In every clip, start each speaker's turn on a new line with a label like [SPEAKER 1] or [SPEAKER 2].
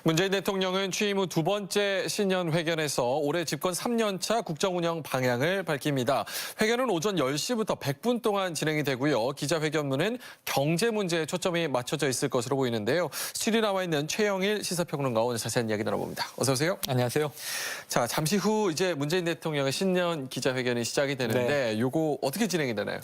[SPEAKER 1] 문재인 대통령은 취임 후 두 번째 신년회견에서 올해 집권 3년차 국정운영 방향을 밝힙니다. 회견은 오전 10시부터 100분 동안 진행이 되고요. 기자회견문은 경제 문제에 초점이 맞춰져 있을 것으로 보이는데요. 스튜디오에 나와 있는 최영일 시사평론가와 오늘 자세한 이야기 나눠봅니다. 어서 오세요.
[SPEAKER 2] 안녕하세요.
[SPEAKER 1] 자, 잠시 후 이제 문재인 대통령의 신년 기자회견이 시작이 되는데 요거 어떻게 진행이 되나요?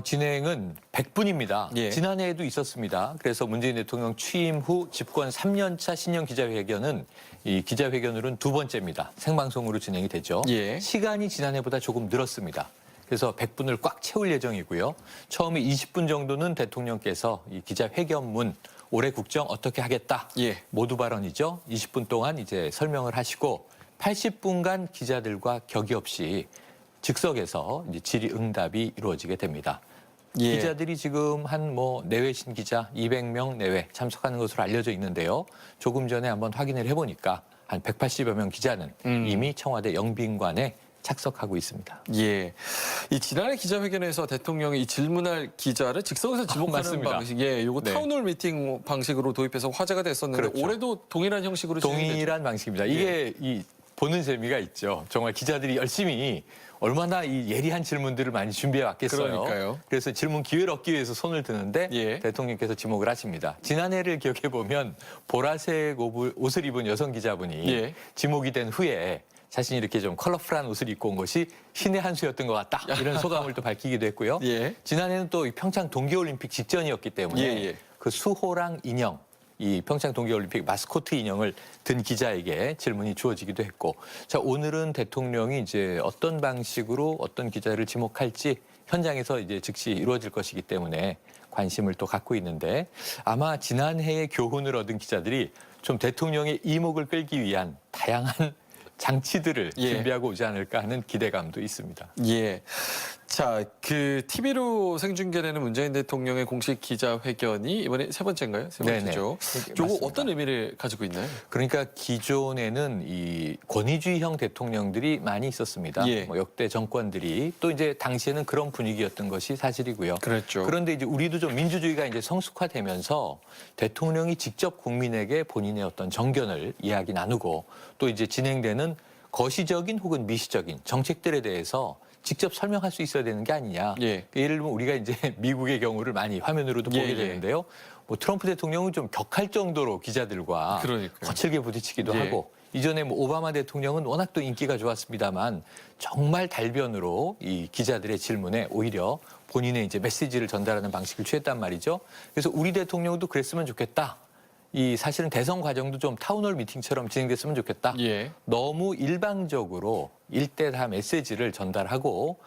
[SPEAKER 2] 진행은 100분입니다.
[SPEAKER 1] 예.
[SPEAKER 2] 지난해에도 있었습니다. 그래서 문재인 대통령 취임 후 집권 3년차 신년 기자회견은 이 기자회견으로는 두 번째입니다. 생방송으로 진행이 되죠.
[SPEAKER 1] 예.
[SPEAKER 2] 시간이 지난해보다 조금 늘었습니다. 그래서 100분을 꽉 채울 예정이고요. 처음에 20분 정도는 대통령께서 이 기자회견문 올해 국정 어떻게 하겠다.
[SPEAKER 1] 예.
[SPEAKER 2] 모두 발언이죠. 20분 동안 이제 설명을 하시고 80분간 기자들과 격이 없이 즉석에서 이제 질의응답이 이루어지게 됩니다.
[SPEAKER 1] 예.
[SPEAKER 2] 기자들이 지금 한 내외신 기자 200명 내외 참석하는 것으로 알려져 있는데요. 조금 전에 한번 확인을 해보니까 한 180여 명 기자는 이미 청와대 영빈관에 착석하고 있습니다.
[SPEAKER 1] 예. 이 지난해 기자회견에서 대통령이 이 질문할 기자를 즉석에서 지목하는
[SPEAKER 2] 맞습니다.
[SPEAKER 1] 방식, 예, 요거
[SPEAKER 2] 네.
[SPEAKER 1] 타운홀 미팅 방식으로 도입해서 화제가 됐었는데
[SPEAKER 2] 그렇죠.
[SPEAKER 1] 올해도 동일한 형식으로 진행되죠?
[SPEAKER 2] 동일한 방식입니다. 이게 이 보는 재미가 있죠. 정말 기자들이 열심히 얼마나 이 예리한 질문들을 많이 준비해 왔겠어요.
[SPEAKER 1] 그러니까요.
[SPEAKER 2] 그래서 질문 기회를 얻기 위해서 손을 드는데
[SPEAKER 1] 예.
[SPEAKER 2] 대통령께서 지목을 하십니다. 지난해를 기억해 보면 보라색 옷을 입은 여성 기자분이
[SPEAKER 1] 예.
[SPEAKER 2] 지목이 된 후에 자신이 이렇게 좀 컬러풀한 옷을 입고 온 것이 신의 한 수였던 것 같다. 이런 소감을 또 밝히기도 했고요.
[SPEAKER 1] 예.
[SPEAKER 2] 지난해는 또 평창 동계올림픽 직전이었기 때문에
[SPEAKER 1] 예.
[SPEAKER 2] 그 수호랑 인형, 이 평창 동계올림픽 마스코트 인형을 든 기자에게 질문이 주어지기도 했고, 자, 오늘은 대통령이 이제 어떤 방식으로 어떤 기자를 지목할지 현장에서 이제 즉시 이루어질 것이기 때문에 관심을 또 갖고 있는데, 아마 지난해의 교훈을 얻은 기자들이 좀 대통령의 이목을 끌기 위한 다양한 장치들을
[SPEAKER 1] 예.
[SPEAKER 2] 준비하고 오지 않을까 하는 기대감도 있습니다.
[SPEAKER 1] 예. 자, 그 TV로 생중계되는 문재인 대통령의 공식 기자회견이 이번에 세 번째인가요? 세 번째죠. 요거
[SPEAKER 2] 맞습니다.
[SPEAKER 1] 어떤 의미를 가지고 있나요?
[SPEAKER 2] 그러니까 기존에는 이 권위주의형 대통령들이 많이 있었습니다.
[SPEAKER 1] 예.
[SPEAKER 2] 역대 정권들이 또 이제 당시에는 그런 분위기였던 것이 사실이고요.
[SPEAKER 1] 그랬죠.
[SPEAKER 2] 그런데 이제 우리도 좀 민주주의가 이제 성숙화되면서 대통령이 직접 국민에게 본인의 어떤 정견을 이야기 나누고 또 이제 진행되는 거시적인 혹은 미시적인 정책들에 대해서 직접 설명할 수 있어야 되는 게 아니냐.
[SPEAKER 1] 예.
[SPEAKER 2] 예를 들면 우리가 이제 미국의 경우를 많이 화면으로도
[SPEAKER 1] 예,
[SPEAKER 2] 보게
[SPEAKER 1] 예.
[SPEAKER 2] 되는데요. 트럼프 대통령은 좀 격할 정도로 기자들과
[SPEAKER 1] 그러니까요.
[SPEAKER 2] 거칠게 부딪히기도
[SPEAKER 1] 예.
[SPEAKER 2] 하고, 이전에 오바마 대통령은 워낙 또 인기가 좋았습니다만 정말 달변으로 이 기자들의 질문에 오히려 본인의 이제 메시지를 전달하는 방식을 취했단 말이죠. 그래서 우리 대통령도 그랬으면 좋겠다. 이 사실은 대선 과정도 좀 타운홀 미팅처럼 진행됐으면 좋겠다.
[SPEAKER 1] 예.
[SPEAKER 2] 너무 일방적으로 일대 다 메시지를 전달하고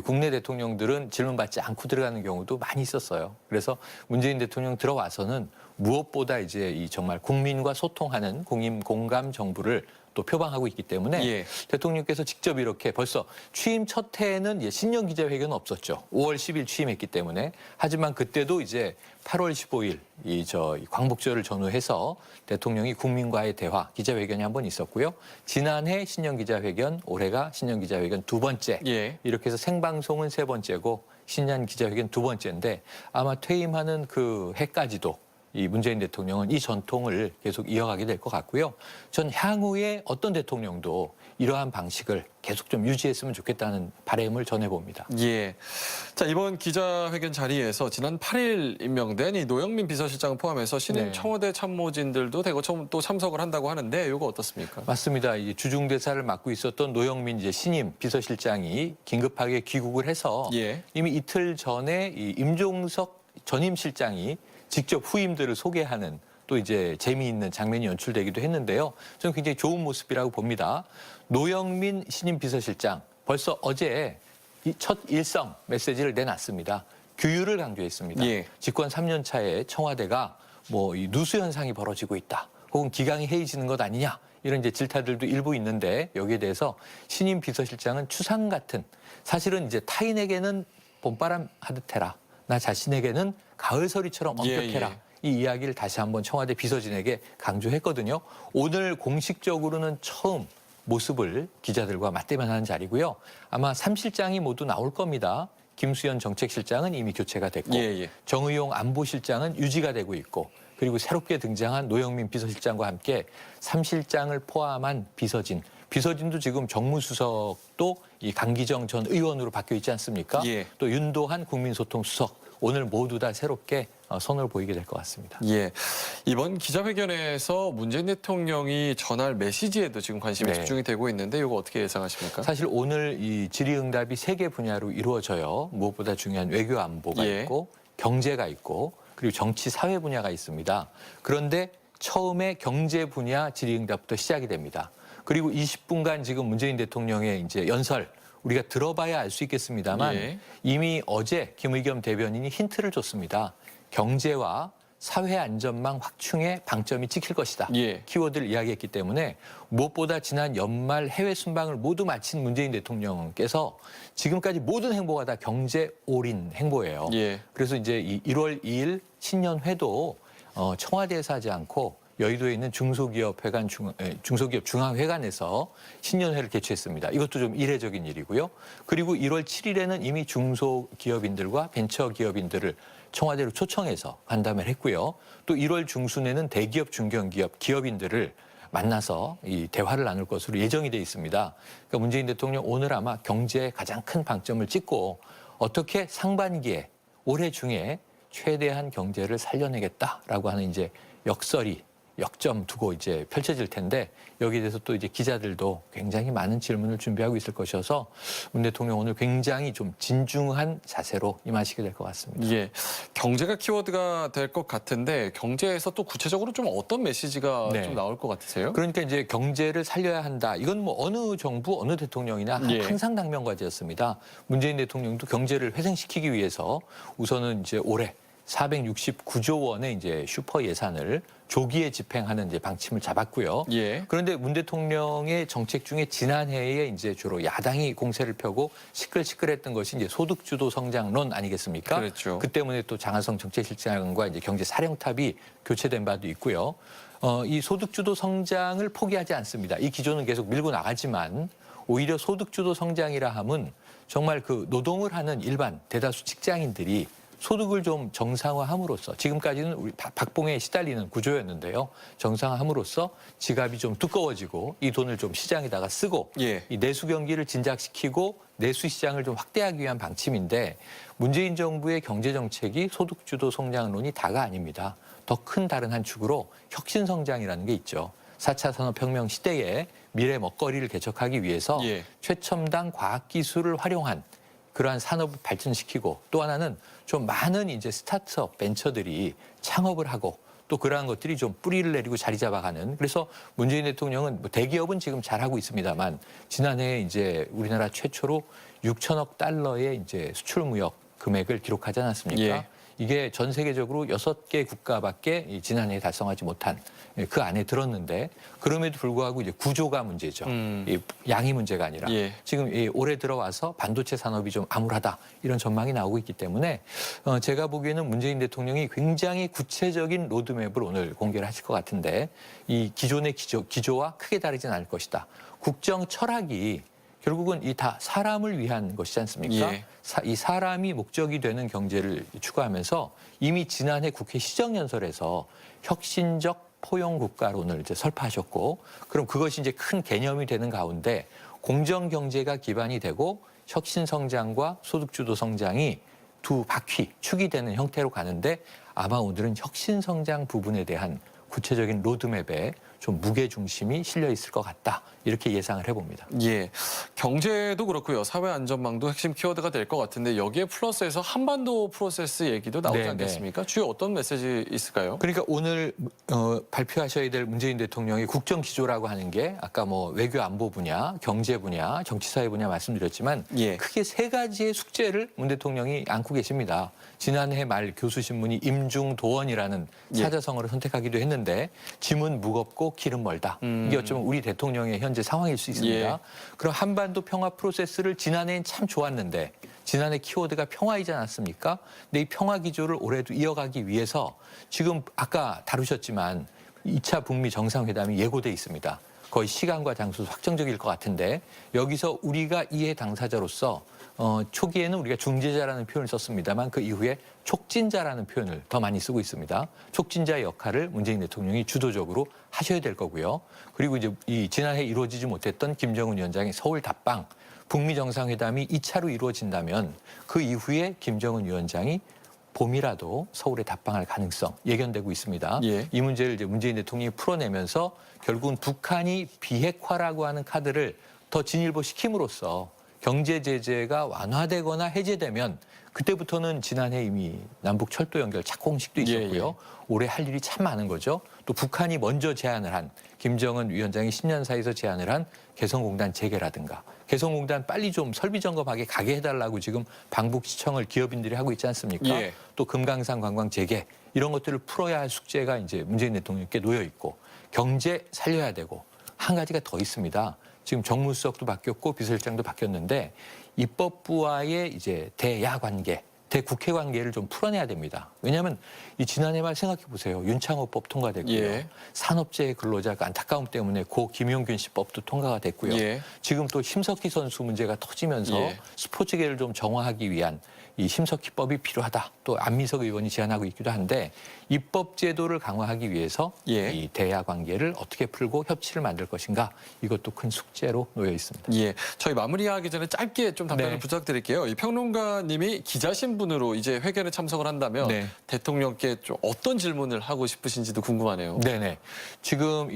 [SPEAKER 2] 국내 대통령들은 질문받지 않고 들어가는 경우도 많이 있었어요. 그래서 문재인 대통령 들어와서는 무엇보다 이제 이 정말 국민과 소통하는 국민 공감 정부를 또 표방하고 있기 때문에
[SPEAKER 1] 예.
[SPEAKER 2] 대통령께서 직접 이렇게 벌써 취임 첫 해에는 신년 기자회견은 없었죠. 5월 10일 취임했기 때문에. 하지만 그때도 이제 8월 15일 이 광복절을 전후해서 대통령이 국민과의 대화 기자회견이 한 번 있었고요. 지난해 신년 기자회견, 올해가 신년 기자회견 두 번째.
[SPEAKER 1] 예.
[SPEAKER 2] 이렇게 해서 생방송은 세 번째고 신년 기자회견 두 번째인데 아마 퇴임하는 그 해까지도 이 문재인 대통령은 이 전통을 계속 이어가게 될 것 같고요. 전 향후에 어떤 대통령도 이러한 방식을 계속 좀 유지했으면 좋겠다는 바람을 전해봅니다.
[SPEAKER 1] 예. 자, 이번 기자회견 자리에서 지난 8일 임명된 이 노영민 비서실장을 포함해서 신임
[SPEAKER 2] 네.
[SPEAKER 1] 청와대 참모진들도 대거 또 참석을 한다고 하는데 이거 어떻습니까?
[SPEAKER 2] 맞습니다. 이 주중대사를 맡고 있었던 노영민 이제 신임 비서실장이 긴급하게 귀국을 해서
[SPEAKER 1] 예.
[SPEAKER 2] 이미 이틀 전에 이 임종석 전임 실장이 직접 후임들을 소개하는 또 이제 재미있는 장면이 연출되기도 했는데요. 저는 굉장히 좋은 모습이라고 봅니다. 노영민 신임 비서실장 벌써 어제 이 첫 일성 메시지를 내놨습니다. 규율을 강조했습니다.
[SPEAKER 1] 예.
[SPEAKER 2] 집권 3년 차에 청와대가 이 누수 현상이 벌어지고 있다. 혹은 기강이 해이지는 것 아니냐. 이런 이제 질타들도 일부 있는데 여기에 대해서 신임 비서실장은 추상 같은, 사실은 이제 타인에게는 봄바람 하듯 해라. 나 자신에게는 가을서리처럼 엄격해라.
[SPEAKER 1] 예.
[SPEAKER 2] 이 이야기를 다시 한번 청와대 비서진에게 강조했거든요. 오늘 공식적으로는 처음 모습을 기자들과 맞대면하는 자리고요. 아마 3실장이 모두 나올 겁니다. 김수현 정책실장은 이미 교체가 됐고
[SPEAKER 1] 예.
[SPEAKER 2] 정의용 안보실장은 유지가 되고 있고 그리고 새롭게 등장한 노영민 비서실장과 함께 3실장을 포함한 비서진도 지금 정무수석도 이 강기정 전 의원으로 바뀌어 있지 않습니까?
[SPEAKER 1] 예.
[SPEAKER 2] 또 윤도한 국민소통수석 오늘 모두 다 새롭게 손을 보이게 될 것 같습니다.
[SPEAKER 1] 예. 이번 기자회견에서 문재인 대통령이 전할 메시지에도 지금 관심이
[SPEAKER 2] 네.
[SPEAKER 1] 집중이 되고 있는데 이거 어떻게 예상하십니까?
[SPEAKER 2] 사실 오늘 이 질의응답이 3개 분야로 이루어져요. 무엇보다 중요한 외교 안보가
[SPEAKER 1] 예.
[SPEAKER 2] 있고 경제가 있고 그리고 정치 사회 분야가 있습니다. 그런데 처음에 경제 분야 질의응답부터 시작이 됩니다. 그리고 20분간 지금 문재인 대통령의 이제 연설 우리가 들어봐야 알 수 있겠습니다만
[SPEAKER 1] 예.
[SPEAKER 2] 이미 어제 김의겸 대변인이 힌트를 줬습니다. 경제와 사회 안전망 확충에 방점이 찍힐 것이다.
[SPEAKER 1] 예.
[SPEAKER 2] 키워드를 이야기했기 때문에 무엇보다 지난 연말 해외 순방을 모두 마친 문재인 대통령께서 지금까지 모든 행보가 다 경제 올인 행보예요.
[SPEAKER 1] 예.
[SPEAKER 2] 그래서 이제 이 1월 2일 신년회도 청와대에서 하지 않고 여의도에 있는 중소기업 중앙회관에서 신년회를 개최했습니다. 이것도 좀 이례적인 일이고요. 그리고 1월 7일에는 이미 중소기업인들과 벤처기업인들을 청와대로 초청해서 간담회를 했고요. 또 1월 중순에는 대기업, 중견기업, 기업인들을 만나서 이 대화를 나눌 것으로 예정이 돼 있습니다. 그러니까 문재인 대통령 오늘 아마 경제에 가장 큰 방점을 찍고 어떻게 상반기에 올해 중에 최대한 경제를 살려내겠다라고 하는 이제 역점 두고 이제 펼쳐질 텐데 여기에 대해서 또 이제 기자들도 굉장히 많은 질문을 준비하고 있을 것이어서 문 대통령 오늘 굉장히 좀 진중한 자세로 임하시게 될 것 같습니다.
[SPEAKER 1] 예. 경제가 키워드가 될 것 같은데 경제에서 또 구체적으로 좀 어떤 메시지가
[SPEAKER 2] 네.
[SPEAKER 1] 좀 나올 것 같으세요?
[SPEAKER 2] 그러니까 이제 경제를 살려야 한다. 이건 뭐 어느 정부, 어느 대통령이나
[SPEAKER 1] 예.
[SPEAKER 2] 항상 당면과제였습니다. 문재인 대통령도 경제를 회생시키기 위해서 우선은 이제 올해 469조 원의 이제 슈퍼 예산을 조기에 집행하는 이제 방침을 잡았고요.
[SPEAKER 1] 예.
[SPEAKER 2] 그런데 문 대통령의 정책 중에 지난해에 이제 주로 야당이 공세를 펴고 시끌시끌했던 것이 이제 소득주도 성장론 아니겠습니까?
[SPEAKER 1] 그렇죠.
[SPEAKER 2] 그 때문에 또 장하성 정책실장과 이제 경제사령탑이 교체된 바도 있고요. 이 소득주도 성장을 포기하지 않습니다. 이 기조는 계속 밀고 나가지만 오히려 소득주도 성장이라 함은 정말 그 노동을 하는 일반 대다수 직장인들이 소득을 좀 정상화함으로써 지금까지는 우리 박봉에 시달리는 구조였는데요. 정상화함으로써 지갑이 좀 두꺼워지고 이 돈을 좀 시장에다가 쓰고
[SPEAKER 1] 예.
[SPEAKER 2] 이 내수 경기를 진작시키고 내수 시장을 좀 확대하기 위한 방침인데 문재인 정부의 경제 정책이 소득주도 성장론이 다가 아닙니다. 더 큰 다른 한 축으로 혁신 성장이라는 게 있죠. 4차 산업혁명 시대에 미래 먹거리를 개척하기 위해서
[SPEAKER 1] 예.
[SPEAKER 2] 최첨단 과학기술을 활용한 그러한 산업을 발전시키고 또 하나는 좀 많은 이제 스타트업 벤처들이 창업을 하고 또 그러한 것들이 좀 뿌리를 내리고 자리 잡아가는 그래서 문재인 대통령은 뭐 대기업은 지금 잘하고 있습니다만 지난해 이제 우리나라 최초로 6천억 달러의 이제 수출 무역 금액을 기록하지 않았습니까?
[SPEAKER 1] 예.
[SPEAKER 2] 이게 전 세계적으로 6개 국가밖에 지난해에 달성하지 못한 그 안에 들었는데 그럼에도 불구하고 이제 구조가 문제죠. 이 양이 문제가 아니라
[SPEAKER 1] 예.
[SPEAKER 2] 지금 올해 들어와서 반도체 산업이 좀 암울하다 이런 전망이 나오고 있기 때문에 제가 보기에는 문재인 대통령이 굉장히 구체적인 로드맵을 오늘 공개를 하실 것 같은데 이 기존의 기조와 크게 다르진 않을 것이다. 국정 철학이 결국은 이 다 사람을 위한 것이지 않습니까?
[SPEAKER 1] 예.
[SPEAKER 2] 이 사람이 목적이 되는 경제를 추구하면서 이미 지난해 국회 시정연설에서 혁신적 포용 국가론을 이제 설파하셨고 그럼 그것이 이제 큰 개념이 되는 가운데 공정 경제가 기반이 되고 혁신 성장과 소득주도 성장이 두 바퀴 축이 되는 형태로 가는데 아마 오늘은 혁신 성장 부분에 대한 구체적인 로드맵에 좀 무게 중심이 실려 있을 것 같다. 이렇게 예상을 해봅니다.
[SPEAKER 1] 예. 경제도 그렇고요. 사회 안전망도 핵심 키워드가 될 것 같은데 여기에 플러스해서 한반도 프로세스 얘기도 나오지
[SPEAKER 2] 네,
[SPEAKER 1] 않겠습니까? 주요 어떤 메시지 있을까요?
[SPEAKER 2] 그러니까 오늘 발표하셔야 될 문재인 대통령의 국정 기조라고 하는 게 아까 뭐 외교 안보 분야, 경제 분야, 정치 사회 분야 말씀드렸지만
[SPEAKER 1] 예.
[SPEAKER 2] 크게 세 가지의 숙제를 문 대통령이 안고 계십니다. 지난해 말 교수신문이 임중도원이라는
[SPEAKER 1] 예.
[SPEAKER 2] 사자성어를 선택하기도 했는데 짐은 무겁고 길은 멀다. 이게 어쩌면 우리 대통령의 현재 상황일 수 있습니다.
[SPEAKER 1] 예.
[SPEAKER 2] 그럼 한반도 평화 프로세스를 지난해엔 참 좋았는데 지난해 키워드가 평화이지 않았습니까? 근데 이 평화 기조를 올해도 이어가기 위해서 지금 아까 다루셨지만 2차 북미 정상회담이 예고돼 있습니다. 거의 시간과 장소도 확정적일 것 같은데 여기서 우리가 이해 당사자로서 초기에는 우리가 중재자라는 표현을 썼습니다만 그 이후에 촉진자라는 표현을 더 많이 쓰고 있습니다. 촉진자의 역할을 문재인 대통령이 주도적으로 하셔야 될 거고요. 그리고 이제 이 지난해 이루어지지 못했던 김정은 위원장의 서울 답방, 북미 정상회담이 2차로 이루어진다면 그 이후에 김정은 위원장이 봄이라도 서울에 답방할 가능성 예견되고 있습니다.
[SPEAKER 1] 예.
[SPEAKER 2] 이 문제를 이제 문재인 대통령이 풀어내면서 결국은 북한이 비핵화라고 하는 카드를 더 진일보시킴으로써 경제 제재가 완화되거나 해제되면 그때부터는 지난해 이미 남북 철도 연결 착공식도 있었고요.
[SPEAKER 1] 예.
[SPEAKER 2] 올해 할 일이 참 많은 거죠. 또 북한이 먼저 제안을 한 김정은 위원장이 10년 사이에서 제안을 한 개성공단 재개라든가 개성공단 빨리 좀 설비 점검하게 가게 해달라고 지금 방북시청을 기업인들이 하고 있지 않습니까?
[SPEAKER 1] 예.
[SPEAKER 2] 또 금강산 관광 재개 이런 것들을 풀어야 할 숙제가 이제 문재인 대통령께 놓여 있고 경제 살려야 되고 한 가지가 더 있습니다. 지금 정무수석도 바뀌었고 비서실장도 바뀌었는데 입법부와의 이제 대야 관계, 대국회 관계를 좀 풀어내야 됩니다. 왜냐하면 이 지난해 말 생각해 보세요. 윤창호법 통과됐고요.
[SPEAKER 1] 예.
[SPEAKER 2] 산업재해 근로자 안타까움 때문에 고 김용균 씨법도 통과가 됐고요.
[SPEAKER 1] 예.
[SPEAKER 2] 지금 또 심석희 선수 문제가 터지면서
[SPEAKER 1] 예.
[SPEAKER 2] 스포츠계를 좀 정화하기 위한 이 심석희법이 필요하다. 또 안민석 의원이 제안하고 있기도 한데 입법 제도를 강화하기 위해서
[SPEAKER 1] 예.
[SPEAKER 2] 이 대야 관계를 어떻게 풀고 협치를 만들 것인가 이것도 큰 숙제로 놓여 있습니다.
[SPEAKER 1] 예, 저희 마무리하기 전에 짧게 좀 답변을
[SPEAKER 2] 네.
[SPEAKER 1] 부탁드릴게요. 이 평론가님이 기자 신분으로 이제 회견에 참석을 한다면
[SPEAKER 2] 네.
[SPEAKER 1] 대통령께 좀 어떤 질문을 하고 싶으신지도 궁금하네요.
[SPEAKER 2] 네네. 지금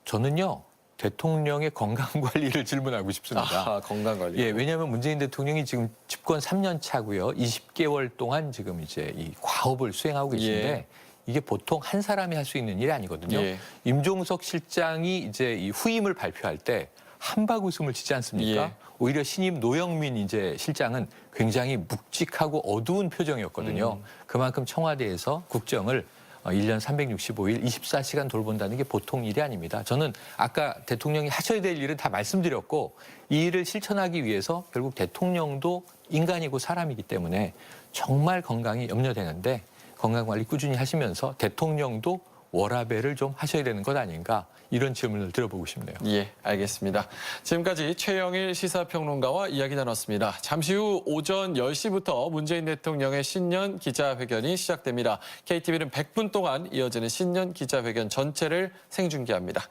[SPEAKER 2] 저는요 대통령의 건강 관리를 질문하고 싶습니다.
[SPEAKER 1] 아하, 건강 관리.
[SPEAKER 2] 예, 왜냐하면 문재인 대통령이 지금 집권 3년 차고요. 20개월 동안 지금 이제 이 과업을 수행하고 계신데
[SPEAKER 1] 예.
[SPEAKER 2] 이게 보통 한 사람이 할 수 있는 일이 아니거든요.
[SPEAKER 1] 예.
[SPEAKER 2] 임종석 실장이 이제 이 후임을 발표할 때 한박 웃음을 짓지 않습니까?
[SPEAKER 1] 예.
[SPEAKER 2] 오히려 신임 노영민 이제 실장은 굉장히 묵직하고 어두운 표정이었거든요. 그만큼 청와대에서 국정을 1년 365일 24시간 돌본다는 게 보통 일이 아닙니다. 저는 아까 대통령이 하셔야 될 일은 다 말씀드렸고 이 일을 실천하기 위해서 결국 대통령도 인간이고 사람이기 때문에 정말 건강이 염려되는데 건강관리 꾸준히 하시면서 대통령도 워라밸을 좀 하셔야 되는 것 아닌가 이런 질문을 들어보고 싶네요.
[SPEAKER 1] 예, 알겠습니다. 지금까지 최영일 시사평론가와 이야기 나눴습니다. 잠시 후 오전 10시부터 문재인 대통령의 신년 기자회견이 시작됩니다. KTV는 100분 동안 이어지는 신년 기자회견 전체를 생중계합니다.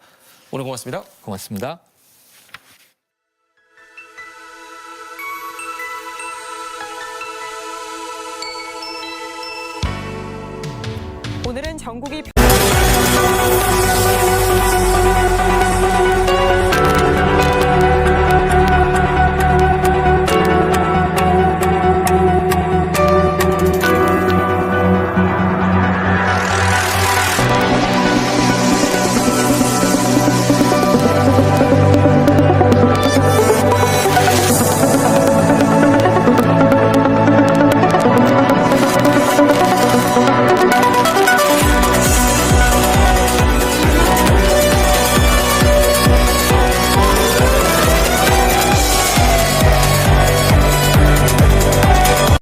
[SPEAKER 1] 오늘 고맙습니다.
[SPEAKER 2] 고맙습니다.
[SPEAKER 3] 오늘은 전국이